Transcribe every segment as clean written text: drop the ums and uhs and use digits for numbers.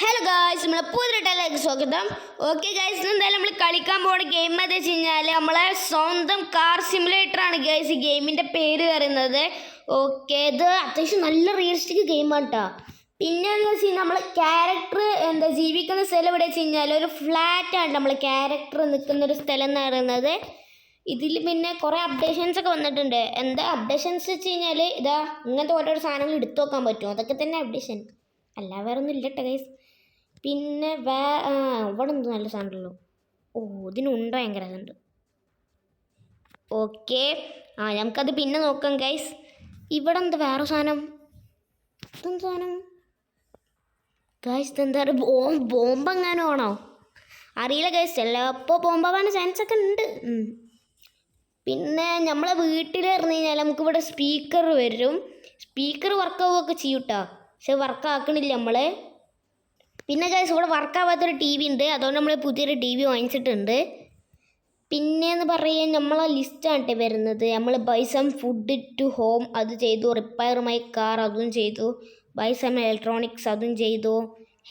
Hello guys, നമ്മളെ പുതിയ സ്വാഗതം. ഓക്കെ ഗായ്സ്, എന്തായാലും നമ്മൾ കളിക്കാൻ പോകുന്ന ഗെയിം എന്ന് വെച്ച് കഴിഞ്ഞാൽ നമ്മളെ സ്വന്തം കാർ സിമുലേറ്റർ ആണ് ഗായ്സ്. ഈ ഗെയിമിൻ്റെ പേര് പറയുന്നത്. ഓക്കെ, ഇത് അത്യാവശ്യം നല്ല റിയലിസ്റ്റിക് ഗെയിമാണ് കേട്ടോ. പിന്നെ എന്ന് വെച്ച് കഴിഞ്ഞാൽ നമ്മളെ ക്യാരക്ടർ ജീവിക്കുന്ന സ്ഥലം എവിടെ വെച്ച് കഴിഞ്ഞാൽ ഒരു ഫ്ലാറ്റാണ് നമ്മളെ ക്യാരക്ടർ നിൽക്കുന്നൊരു സ്ഥലം എന്ന് പറയുന്നത്. ഇതിൽ പിന്നെ കുറേ അപ്ഡേഷൻസ് ഒക്കെ വന്നിട്ടുണ്ട്. എന്താ അപ്ഡേഷൻസ് വെച്ച് കഴിഞ്ഞാൽ ഇതാ ഇങ്ങനത്തെ ഓരോരോ സാധനങ്ങൾ എടുത്തു നോക്കാൻ പറ്റും, അതൊക്കെ തന്നെ അപ്ഡേഷൻ, അല്ല വേറെ ഒന്നും ഇല്ല കേട്ടോ ഗൈസ്. പിന്നെ ഇവിടെ എന്ത് നല്ല സാധനമല്ലോ. ഇതിനുണ്ടോ ഭയങ്കര ഇതുണ്ട്. ഓക്കെ, നമുക്കത് പിന്നെ നോക്കാം ഗൈസ്. ഇവിടെ എന്താ വേറെ സാധനം, ഇതെന്ത് സാധനം ഗൈസ്? ഇതെന്താ ബോംബ് എങ്ങാനും ആണോ അറിയില്ല ഗൈസ്. ചിലപ്പോൾ ബോംബാവാൻ ചാൻസ് ഒക്കെ ഉണ്ട്. പിന്നെ നമ്മളെ വീട്ടിൽ പറഞ്ഞു കഴിഞ്ഞാൽ നമുക്കിവിടെ സ്പീക്കർ വരും. സ്പീക്കർ വർക്കാവുകയൊക്കെ ചെയ്യും കേട്ടോ, പക്ഷെ വർക്കാക്കണില്ല നമ്മൾ. പിന്നെ ഗൈസ് ഇവിടെ വർക്കാവാത്തൊരു ടി വി ഉണ്ട്, അതുകൊണ്ട് നമ്മൾ പുതിയൊരു ടി വി വാങ്ങിച്ചിട്ടുണ്ട്. പിന്നെയെന്ന് പറയാൻ നമ്മളെ ലിസ്റ്റാണ് വരുന്നത്. നമ്മൾ buy some food to home അത് ചെയ്തു, റിപ്പയർ മൈ കാർ അതും ചെയ്തു, ബൈ സം ഇലക്ട്രോണിക്സ് അതും ചെയ്തു,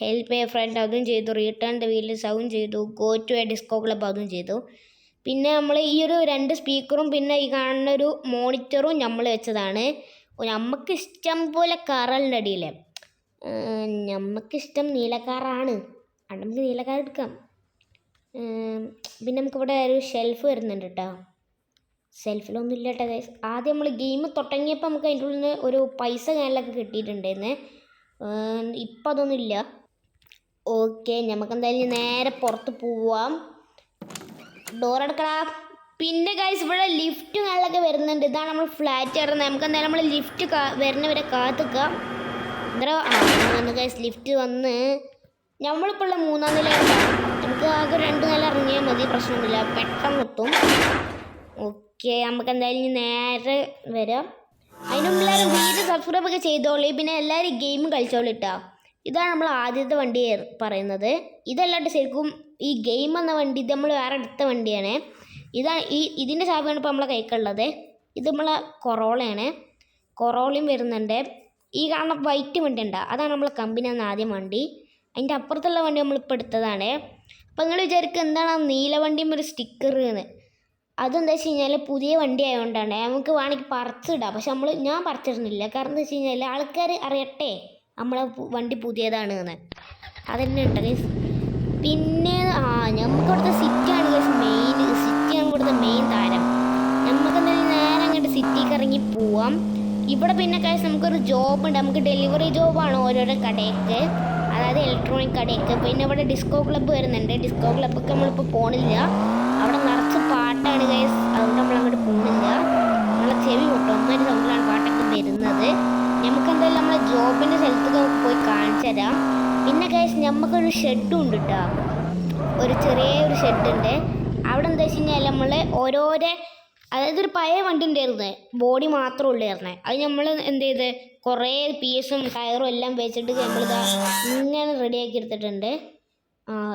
ഹെൽപ്പ് എ ഫ്രണ്ട് അതും ചെയ്തു, റിട്ടേൺ ദ വീൽസ് അതും ചെയ്തു, go to a disco club അതും ചെയ്തു. പിന്നെ നമ്മൾ ഈ ഒരു 2 സ്പീക്കറും പിന്നെ ഈ കാണുന്ന ഒരു മോണിറ്ററും നമ്മൾ വെച്ചതാണ്. നമുക്ക് ഇഷ്ടം പോലെ കാറുകളുടെ അടിയിൽ നമുക്കിഷ്ടം നീലക്കാറാണ്, നമുക്ക് നീലക്കാർ എടുക്കാം. പിന്നെ നമുക്കിവിടെ ഒരു ഷെൽഫ് വരുന്നുണ്ട് കേട്ടോ. ഷെൽഫിലൊന്നും ഇല്ല കേട്ടോ ഗൈസ്. ആദ്യം നമ്മൾ ഗെയിം തുടങ്ങിയപ്പോൾ നമുക്ക് അതിൻ്റെ ഉള്ളിൽ നിന്ന് ഒരു പൈസ കാനലൊക്കെ കിട്ടിയിട്ടുണ്ടായിരുന്നേ. ഇപ്പം അതൊന്നും ഇല്ല. ഓക്കെ, നമുക്ക് എന്തായാലും നേരെ പുറത്ത് പോവാം. ഡോറെടുക്കടാ. പിന്നെ ഗൈസ് ഇവിടെ ലിഫ്റ്റ് കാനലൊക്കെ വരുന്നുണ്ട്. ഇതാണ് നമ്മൾ ഫ്ലാറ്റ് കയറുന്നത്. നമുക്ക് എന്തായാലും നമ്മൾ ലിഫ്റ്റ് വരുന്നവരെ കാത്തിക്കാം. വന്ന് ഗൈസ്, ലിഫ്റ്റ് വന്ന് നമ്മളിപ്പോൾ ഉള്ള 3-ാം നില. നമുക്ക് ആകെ 2 നില ഇറങ്ങിയാൽ മതി, പ്രശ്നമൊന്നുമില്ല, പെട്ടെന്ന് എത്തും. ഓക്കെ, നമുക്ക് എന്തായാലും നേരെ വരാം. അതിനുമുമ്പ് എല്ലാവരും വീഡിയോ സബ്സ്ക്രൈബ് ഒക്കെ ചെയ്തോളൂ. പിന്നെ എല്ലാവരും ഗെയിം കളിച്ചോളൂ കേട്ടോ. ഇതാണ് നമ്മൾ ആദ്യത്തെ വണ്ടി പറയുന്നത്. ഇതല്ലാണ്ട് ശരിക്കും ഈ ഗെയിം എന്ന വണ്ടി ഇത് നമ്മൾ വേറെ എടുത്ത വണ്ടിയാണ്. ഇതാണ് ഇതിൻ്റെ ചാവിയാണ് ഇപ്പോൾ നമ്മളെ കൈക്കുള്ളത്. ഇത് നമ്മളെ കൊറോളയാണ്. കൊറോളയും വരുന്നുണ്ട്. ഈ കാണുന്ന വൈറ്റ് വണ്ടി ഉണ്ട്, അതാണ് നമ്മളെ കമ്പനി എന്ന ആദ്യം വണ്ടി. അതിൻ്റെ അപ്പുറത്തുള്ള വണ്ടി നമ്മളിപ്പോൾ എടുത്തതാണ്. അപ്പോൾ നിങ്ങൾ വിചാരിക്കുക എന്താണ് ആ നീല വണ്ടിയും ഒരു സ്റ്റിക്കർ എന്ന്. അതെന്താ വെച്ച് കഴിഞ്ഞാൽ പുതിയ വണ്ടി ആയതുകൊണ്ടാണ്. നമുക്ക് വേണമെങ്കിൽ പറിച്ചിടാം, പക്ഷെ ഞാൻ പറിച്ചിടുന്നില്ല. കാരണം എന്താ വെച്ച് കഴിഞ്ഞാൽ ആൾക്കാർ അറിയട്ടെ നമ്മളെ വണ്ടി പുതിയതാണ് എന്ന്. അതന്നെ ഉണ്ട് ഗൈസ്. പിന്നെ നമുക്ക് ഇവിടുത്തെ സിറ്റിയാണ് ഗൈസ് മെയിൻ. സിറ്റിയാണ് ഇവിടുത്തെ മെയിൻ താരം. നമുക്ക് എന്തായാലും നേരെ അങ്ങോട്ട് സിറ്റിക്ക് ഇറങ്ങി പോവാം. ഇവിടെ പിന്നെ ഗൈസ് നമുക്കൊരു ജോബ് ഉണ്ട്. നമുക്ക് ഡെലിവറി ജോബാണ് ഓരോരോ കടയ്ക്ക്, അതായത് ഇലക്ട്രോണിക് കടയ്ക്ക്. പിന്നെ ഇവിടെ ഡിസ്കോ ക്ലബ്ബ് വരുന്നുണ്ട്. ഡിസ്കോ ക്ലബ്ബൊക്കെ നമ്മളിപ്പോൾ പോകണില്ല, അവിടെ നിറച്ച് പാട്ടാണ് ഗൈസ്, അതുകൊണ്ട് നമ്മൾ അങ്ങോട്ട് പോകുന്നില്ല. നമ്മളെ ചെവി പൊട്ടും, അമ്മേൻ്റെ സൗണ്ടിലാണ് പാട്ടൊക്കെ വരുന്നത്. നമുക്ക് എന്തായാലും നമ്മളെ ജോബിൻ്റെ സ്ഥലത്തൊക്കെ പോയി കാണിച്ചു തരാം. പിന്നെ ഗൈസ് നമുക്കൊരു ഷെഡും ഉണ്ട് കേട്ടോ, ഒരു ചെറിയൊരു ഷെഡുണ്ട്. അവിടെ എന്താ വെച്ച് കഴിഞ്ഞാൽ നമ്മൾ ഓരോരോ, അതായത് ഒരു പഴയ വണ്ടി ഉണ്ടായിരുന്നത്, ബോഡി മാത്രമേ ഉള്ളായിരുന്നത്. അത് നമ്മൾ എന്ത് ചെയ്ത് കുറേ പീസും ടയറും എല്ലാം വെച്ചിട്ട് നമ്മളിതാ ഇങ്ങനെ റെഡിയാക്കി എടുത്തിട്ടുണ്ട്.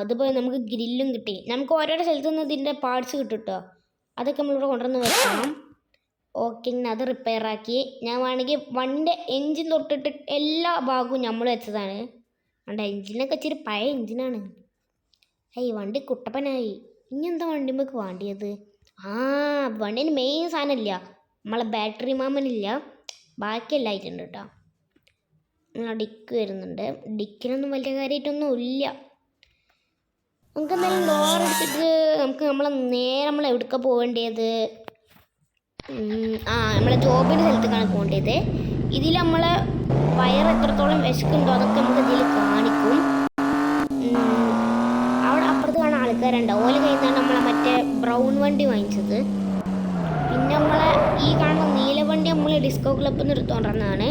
അതുപോലെ നമുക്ക് ഗ്രില്ലും കിട്ടി. നമുക്ക് ഓരോരോ സ്ഥലത്തു നിന്ന് ഇതിൻ്റെ പാർട്സ് കിട്ടും കേട്ടോ, അതൊക്കെ നമ്മളിവിടെ കൊണ്ടുവന്ന് വെക്കണം. ഓക്കെ, അത് റിപ്പയറാക്കി. ഞാൻ വേണമെങ്കിൽ വണ്ടിൻ്റെ എൻജിൻ തൊട്ടിട്ട് എല്ലാ ഭാഗവും നമ്മൾ വെച്ചതാണ്. അതുകൊണ്ട് എൻജിനൊക്കെ ഇച്ചിരി പഴയ എൻജിനാണ്. വണ്ടി കുട്ടപ്പനായി. ഇനി എന്താ വണ്ടിമ്മക്ക് വേണ്ടിയത്? വണ്ടീന് മെയിൻ സാധനമില്ല, നമ്മളെ ബാറ്ററി മാമനില്ല, ബാക്കിയെല്ലാം ആയിട്ടുണ്ട് കേട്ടോ. ഡിക്ക് വരുന്നുണ്ട്. ഡിക്കിനൊന്നും വലിയ കാര്യമായിട്ടൊന്നും ഇല്ല. നമുക്ക് എന്തായാലും ഡോർ എടുത്തിട്ട് നമുക്ക് നമ്മൾ എവിടേക്കാണ് പോകേണ്ടത്? നമ്മളെ ജോബിൻ്റെ സ്ഥലത്തേക്കാണ് പോകേണ്ടത്. ഇതിൽ നമ്മളെ വയർ എത്രത്തോളം വിശക്കുണ്ടോ അതൊക്കെ നമുക്ക് ഇതിൽ കാണിക്കും. അവിടെ അപ്പുറത്ത് കാണാൻ ആൾക്കാരുണ്ടാവും, ഓല കയ്യിൽ നിന്നാണ് നമ്മളെ മറ്റേ ബ്രൗൺ വണ്ടി വാങ്ങിച്ചത്. പിന്നെ നമ്മളെ ഈ കാണുന്ന നീല വണ്ടി നമ്മൾ ഡിസ്കോ ക്ലബ്ബിൽ നിന്ന് എടുത്തുകൊണ്ടിരുന്നതാണ്.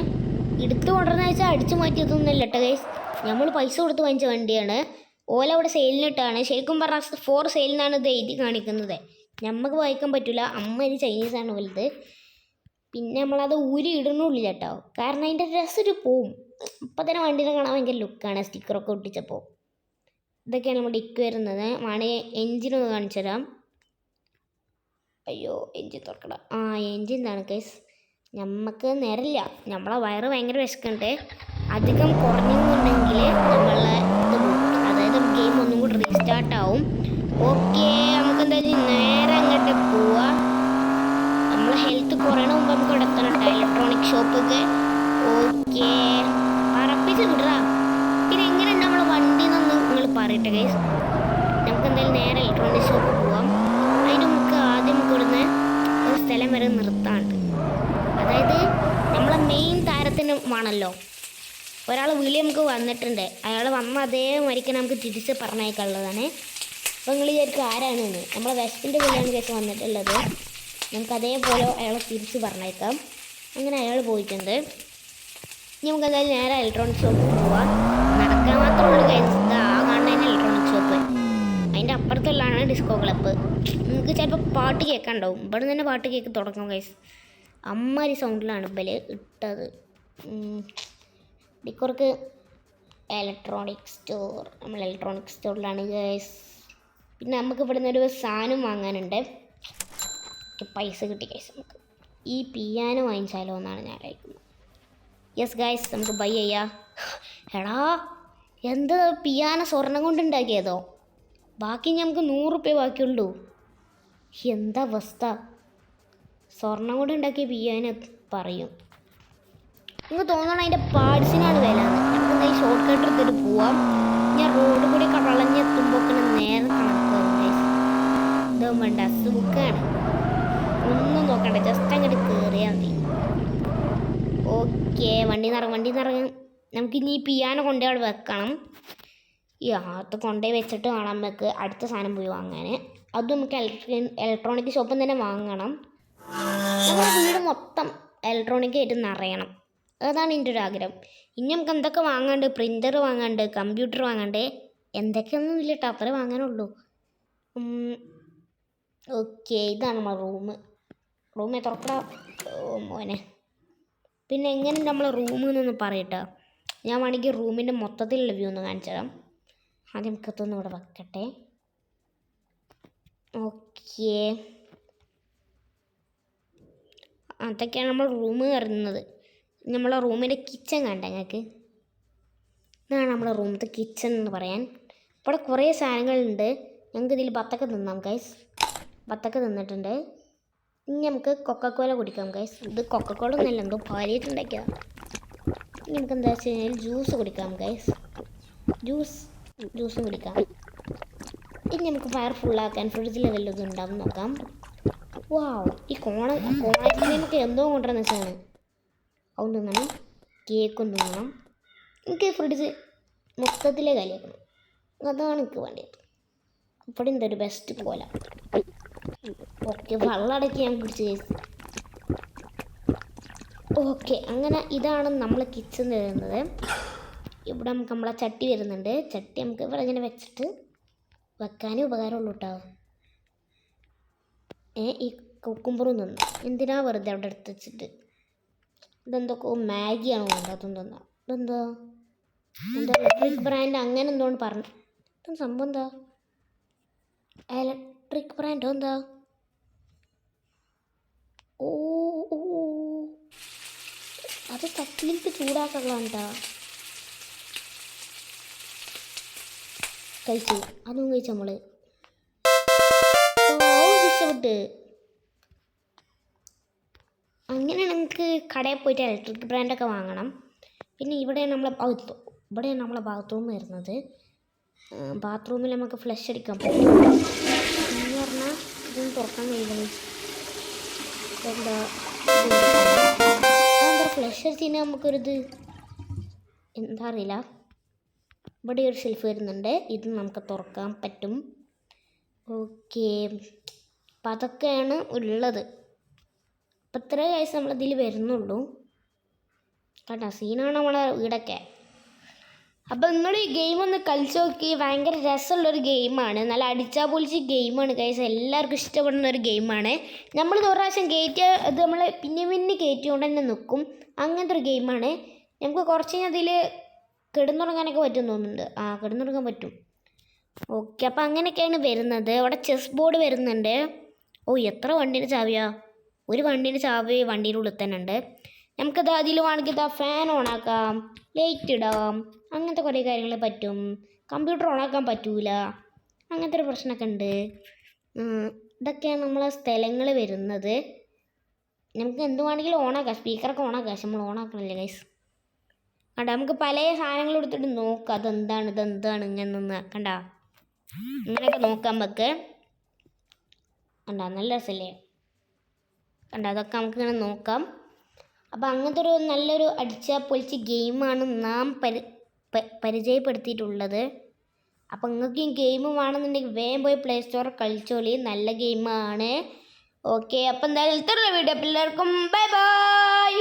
എടുത്തുകൊണ്ടിരുന്ന വെച്ചാൽ അടിച്ചു മാറ്റിയതൊന്നുമല്ല കേട്ടോ ഗൈസ്, നമ്മൾ പൈസ കൊടുത്ത് വാങ്ങിച്ച വണ്ടിയാണ്. ഓല അവിടെ സെയിലിനിട്ടാണ്. ശരിക്കും പറഞ്ഞാൽ 4 സെയിലിനാണ് ഇത് എഴുതി കാണിക്കുന്നത്. നമുക്ക് വായിക്കാൻ പറ്റില്ല, അമ്മ ഇത് ചൈനീസാണ് വലുത്. പിന്നെ നമ്മളത് ഊരി ഇടണില്ല കേട്ടോ, കാരണം അതിൻ്റെ രസം പോവും. ഇപ്പം തന്നെ വണ്ടീനെ കാണാൻ ഭയങ്കര ലുക്കാണ് സ്റ്റിക്കറൊക്കെ ഒട്ടിച്ചപ്പോൾ. ഇതൊക്കെയാണ് നമ്മൾ ഡിക്ക് വരുന്നത്. വേണമെങ്കിൽ എൻജിനൊന്ന് കാണിച്ചു തരാം. അയ്യോ, എൻജിൻ തുറക്കട. എൻജിൻ എന്താണ് ഗൈസ്, നമുക്ക് നേരില്ല, നമ്മളെ വയറ് ഭയങ്കര വിശക്കുന്നുണ്ട്. അധികം കുറഞ്ഞെന്നുണ്ടെങ്കിൽ നമ്മളെ ഇത് ഓക്കെ, നമുക്ക് എന്തായാലും നേരെ അങ്ങോട്ട് പോവാ. നമ്മളെ ഹെൽത്ത് കുറയണ മുമ്പ് നമുക്ക് ഇവിടെ എത്തണം കേട്ടോ, ഇലക്ട്രോണിക് ഷോപ്പൊക്കെ. ഓക്കെ, പറപ്പിച്ച് വിടാ. പിന്നെ എങ്ങനെയുണ്ട് നമ്മളെ വണ്ടി എന്നൊന്ന് നിങ്ങൾ പറയട്ടെ ഗൈസ്. നമുക്ക് എന്തായാലും നേരെ ഇലക്ട്രോണിക് ഷോപ്പ് പോവാം. അതിന് നമുക്ക് ആദ്യം നമുക്ക് ഇവിടുന്ന് ഒരു സ്ഥലം വരെ നിർത്താണ്ട്. അതായത് നമ്മളെ മെയിൻ താരത്തിന് വേണമല്ലോ. ഒരാൾ വിളി നമുക്ക് വന്നിട്ടുണ്ട്, അയാൾ വന്ന അതേ മരിക്ക് നമുക്ക് തിരിച്ച് പറഞ്ഞേക്കുള്ളതാണ്. അപ്പോൾ നിങ്ങൾ വിചാരിക്കും ആരാണെന്ന്. നമ്മളെ വെസ്റ്റിൻ്റെ വിളിയാണ് കേസ് വന്നിട്ടുള്ളത്. നമുക്ക് അതേപോലെ അയാളെ തിരിച്ച് പറഞ്ഞേക്കാം. അങ്ങനെ അയാൾ പോയിട്ടുണ്ട്. ഇനി നമുക്ക് എന്തായാലും നേരെ ഇലക്ട്രോണിക് ഷോപ്പിൽ പോവാം. നടക്കാൻ മാത്രമേ ഉള്ളൂ കേസ്. ആ കാണുന്നതിന് ഇലക്ട്രോണിക് ഷോപ്പ്, അതിൻ്റെ അപ്പുറത്തുള്ളതാണ് ഡിസ്കോ ക്ലബ്ബ്. നിങ്ങൾക്ക് ചിലപ്പോൾ പാട്ട് കേൾക്കാനുണ്ടാവും. ഇവിടെ തന്നെ പാട്ട് കേൾക്ക് തുടങ്ങും ഗൈസ്. അമ്മാരി സൗണ്ടിലാണ് ഇബല് ഇട്ടത്. ഡിക്കോർക്ക് ഇലക്ട്രോണിക് സ്റ്റോർ, നമ്മൾ ഇലക്ട്രോണിക് സ്റ്റോറിലാണ് ഗൈസ്. പിന്നെ നമുക്ക് ഇവിടെ നിന്നൊരു സാധനം വാങ്ങാനുണ്ട്. പൈസ കിട്ടി ഗൈസ്. നമുക്ക് ഈ പിയാനോ വാങ്ങിച്ചാലോ എന്നാണ് ഞാൻ കഴിക്കുന്നത്. യെസ് ഗൈസ്, നമുക്ക് ബൈ ചെയ്യാം. എടാ എന്ത് പിയാനോ സ്വർണം കൊണ്ടുണ്ടാക്കിയതോ? ബാക്കി നമുക്ക് 100 റുപ്യ ബാക്കിയുള്ളൂ. എന്താ അവസ്ഥ? സ്വർണം കൊണ്ട് ഉണ്ടാക്കിയ പിയാനോ പറയും. നിങ്ങൾക്ക് തോന്നണം അതിൻ്റെ പാർട്സിനാണ് വില. നമുക്ക് എന്തായാലും ഷോർട്ട് കട്ട് എടുത്തിട്ട് പോവാം. ഞാൻ റോഡ് കൂടി വളഞ്ഞെത്തുമ്പോൾ നേരെ കണക്കാവും ഗൈസ്. ഇതും വേണ്ട, സുഖമാണ്. ഒന്നും നോക്കണ്ട, ജസ്റ്റ് അങ്ങോട്ട് കയറിയാൽ മതി. ഓക്കെ, വണ്ടി നിറങ്ങും. നമുക്കിനി ഈ പിയാനോ കൊണ്ടേ അവിടെ വെക്കണം. ഈ അത് കൊണ്ടേ വെച്ചിട്ട് വേണം നമുക്ക് അടുത്ത സാധനം പോയി വാങ്ങാൻ. അതും നമുക്ക് ഇലക്ട്രോണിക് ഷോപ്പിൽ തന്നെ വാങ്ങണം. നമ്മുടെ വീട് മൊത്തം ഇലക്ട്രോണിക് ആയിട്ട് നിറയണം. അതാണ് എൻ്റെ ഒരു ആഗ്രഹം. ഇനി നമുക്ക് എന്തൊക്കെ വാങ്ങാണ്ട്, പ്രിൻ്റർ വാങ്ങാണ്ട്, കമ്പ്യൂട്ടർ വാങ്ങാണ്ട്, എന്തൊക്കെയൊന്നും ഇല്ല കേട്ടോ, അത്രേ വാങ്ങാനുള്ളൂ. ഓക്കെ, ഇതാണ് നമ്മുടെ റൂമേ തുറക്കടാ. മോനെ, പിന്നെ എങ്ങനെ നമ്മളെ റൂമിൽ നിന്ന് പറയട്ടോ. ഞാൻ വേണമെങ്കിൽ റൂമിൻ്റെ മൊത്തത്തിലുള്ള വ്യൂ ഒന്ന് കാണിച്ചു തരാം. ആദ്യം നമുക്കത്തൊന്നും ഇവിടെ വെക്കട്ടെ. ഓക്കെ, അതൊക്കെയാണ് നമ്മൾ റൂം കയറുന്നത്. നമ്മളെ റൂമിൻ്റെ കിച്ചൺ കണ്ട ഞങ്ങൾക്ക്. ഇതാണ് നമ്മളെ റൂമിലത്തെ കിച്ചൺ എന്ന് പറയാൻ. ഇവിടെ കുറേ സാധനങ്ങളുണ്ട്. ഞങ്ങൾക്ക് ഇതിൽ ബത്തക്ക തിന്നാം ഗൈസ്. ബത്തക്ക തിന്നിട്ടുണ്ട്. ഇനി നമുക്ക് കൊക്കക്കോല കുടിക്കാം ഗൈസ്. ഇത് കൊക്കക്കോല ഒന്നല്ല, എന്തോ പാലിയിട്ടുണ്ടാക്കിയതാണ്. ഇനി നമുക്ക് എന്താ വെച്ച് കഴിഞ്ഞാൽ ജ്യൂസ് കുടിക്കാം ഗൈസ്. ജ്യൂസ് കുടിക്കാം. ഇനി നമുക്ക് ഫയർ ഫുള്ളാക്കാൻ ഫ്രിഡ്ജിൽ വല്ലതും ഉണ്ടാവും നോക്കാം. വാവ്, ഈ കോണൊക്കെ എന്തോ കൊണ്ടുവരുന്ന വെച്ചാണ്. അതും തിന്നണം, കേക്കും തിന്നണം. എനിക്ക് ഫ്രിഡ്ജ് മൊത്തത്തിലേ കലിയാക്കണം. അതാണ് എനിക്ക് വേണ്ടിയത്. ഇവിടെ എന്തൊരു ബെസ്റ്റ് പോലെ. ഓക്കെ, വെള്ളമടക്കി ഞാൻ കുടിച്ച് കേസ്. ഓക്കെ, അങ്ങനെ ഇതാണ് നമ്മളെ കിച്ചൺ വരുന്നത്. ഇവിടെ നമുക്ക് നമ്മളെ ചട്ടി വരുന്നുണ്ട്. ചട്ടി നമുക്ക് ഇവിടെ ഇങ്ങനെ വെച്ചിട്ട് വെക്കാനും ഉപകാരമുള്ളൂ കേട്ടോ. ഈ കുക്കുംബറും തിന്നു. എന്തിനാ വെറുതെ അവിടെ എടുത്ത് വെച്ചിട്ട്? ഇതെന്തൊക്കെ മാഗിയാണോ വേണ്ടതും തിന്നാ. ഇതെന്താ ഇലക്ട്രിക് ബ്രാൻഡ് അങ്ങനെ എന്തോന്ന് പറഞ്ഞു. ഇതെന്താ സംഭവം? എന്താ ഇലക്ട്രിക് ബ്രാൻഡോ എന്താ? ഓ, അത് തട്ടിലിട്ട് ചൂടാക്കാനുള്ളതാണ്ടാ. കഴിച്ചു, അതും കഴിച്ചു നമ്മള്. ഇഷ്ടപ്പെട്ട്. അങ്ങനെ നമുക്ക് കടയിൽ പോയിട്ട് ഇലക്ട്രിക് ബ്രാൻഡൊക്കെ വാങ്ങണം. പിന്നെ ഇവിടെയാണ് നമ്മളെ ബാത്റൂം വരുന്നത്. ബാത്റൂമിൽ നമുക്ക് ഫ്ലഷ് അടിക്കാൻ പറ്റും എന്ന് പറഞ്ഞാൽ ഇതൊന്നും തുറക്കാൻ കഴിയില്ല. എന്താ ഫ്ലഷ് അടിച്ച് നമുക്കൊരിത് എന്താ അറിയില്ല. ഇവിടെ ഒരു ഷെൽഫ് വരുന്നുണ്ട്, ഇത് നമുക്ക് തുറക്കാൻ പറ്റും. ഓക്കെ, അപ്പം അതൊക്കെയാണ് ഉള്ളത്. അപ്പം ഇത്ര കേസ് നമ്മളിതിൽ വരുന്നുള്ളൂ കേട്ടോ. സീനാണ് നമ്മളെ വീടൊക്കെ. അപ്പം നിങ്ങൾ ഈ ഗെയിം ഒന്ന് കളിച്ച് നോക്കി. ഭയങ്കര രസമുള്ളൊരു ഗെയിമാണ്. നല്ല അടിച്ചാൽ പൊളിച്ച് ഗെയിമാണ് ഗൈസ്. എല്ലാവർക്കും ഇഷ്ടപ്പെടുന്ന ഒരു ഗെയിമാണ്. നമ്മൾ ഒരു പ്രാവശ്യം കയറ്റിയ ഇത് നമ്മൾ പിന്നെ കയറ്റിക്കൊണ്ട് തന്നെ നിൽക്കും. അങ്ങനത്തെ ഒരു ഗെയിമാണ്. നമുക്ക് കുറച്ച് കഴിഞ്ഞാൽ അതിൽ കിടന്നുറങ്ങാനൊക്കെ പറ്റും തോന്നുന്നുണ്ട്. കിടന്നുറങ്ങാൻ പറ്റും. ഓക്കെ, അപ്പം അങ്ങനെയൊക്കെയാണ് വരുന്നത്. അവിടെ ചെസ് ബോർഡ് വരുന്നുണ്ട്. എത്ര വണ്ടീൻ്റെ ചാവിയാ? ഒരു വണ്ടീൻ്റെ ചാവി വണ്ടീൻ്റെ ഉള്ളിൽ തന്നെ ഉണ്ട്. നമുക്കത് അതിൽ വേണമെങ്കിൽ ഫാൻ ഓണാക്കാം, ലൈറ്റ് ഇടാം, അങ്ങനത്തെ കുറേ കാര്യങ്ങൾ പറ്റും. കമ്പ്യൂട്ടർ ഓണാക്കാൻ പറ്റൂല. അങ്ങനത്തെ ഒരു പ്രശ്നമൊക്കെ ഉണ്ട്. ഇതൊക്കെയാണ് നമ്മളെ സ്ഥലങ്ങൾ വരുന്നത്. നമുക്ക് എന്തുവാണെങ്കിലും ഓണാക്കാം, സ്പീക്കറൊക്കെ ഓണാക്കാം. പക്ഷെ നമ്മൾ ഓണാക്കണില്ലേ ഗൈസ്. കണ്ട നമുക്ക് പല സാധനങ്ങൾ എടുത്തിട്ട് നോക്കാം, ഇതെന്താണ് ഇങ്ങനെ നിന്ന് കണ്ട, ഇങ്ങനെയൊക്കെ നോക്കാം നമുക്ക്. കണ്ട നല്ല രസമല്ലേ, കണ്ട അതൊക്കെ നമുക്ക് ഇങ്ങനെ നോക്കാം. അപ്പോൾ അങ്ങനത്തെ ഒരു നല്ലൊരു അടിച്ച പൊളിച്ച ഗെയിമാണ് നാം പരിചയപ്പെടുത്തിയിട്ടുള്ളത്. അപ്പം നിങ്ങൾക്ക് ഈ ഗെയിം വേണമെന്നുണ്ടെങ്കിൽ വേഗം പോയി പ്ലേ സ്റ്റോർ കളിച്ചോളി, നല്ല ഗെയിമാണ്. ഓക്കെ, അപ്പം എന്തായാലും ഇത്രയുള്ള വീഡിയോ. എല്ലാവർക്കും ബൈ ബൈ.